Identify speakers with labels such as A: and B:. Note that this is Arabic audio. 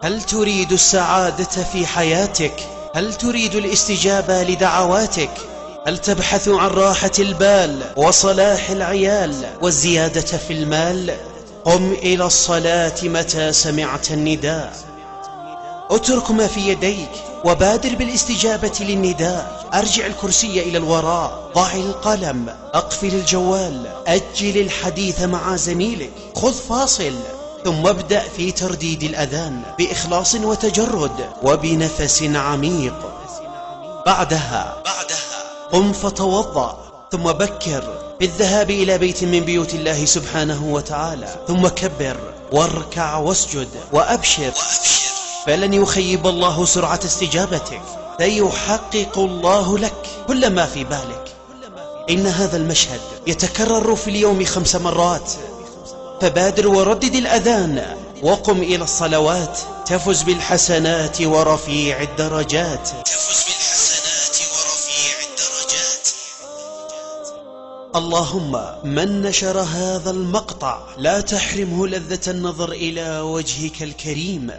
A: هل تريد السعادة في حياتك؟ هل تريد الاستجابة لدعواتك؟ هل تبحث عن راحة البال وصلاح العيال والزيادة في المال؟ قم إلى الصلاة متى سمعت النداء. اترك ما في يديك وبادر بالاستجابة للنداء. أرجع الكرسي إلى الوراء، ضع القلم، أقفل الجوال، أجل الحديث مع زميلك، خذ فاصل، ثم ابدأ في ترديد الأذان بإخلاص وتجرد وبنفس عميق. بعدها قم فتوضأ، ثم بكر بالذهاب إلى بيت من بيوت الله سبحانه وتعالى، ثم كبر واركع واسجد وأبشر، فلن يخيب الله سرعة استجابتك، سيحقق الله لك كل ما في بالك. إن هذا المشهد يتكرر في اليوم 5 مرات، فبادر وردد الأذان وقم إلى الصلوات، تفز بالحسنات ورفيع الدرجات. اللهم من نشر هذا المقطع لا تحرمه لذة النظر إلى وجهك الكريم.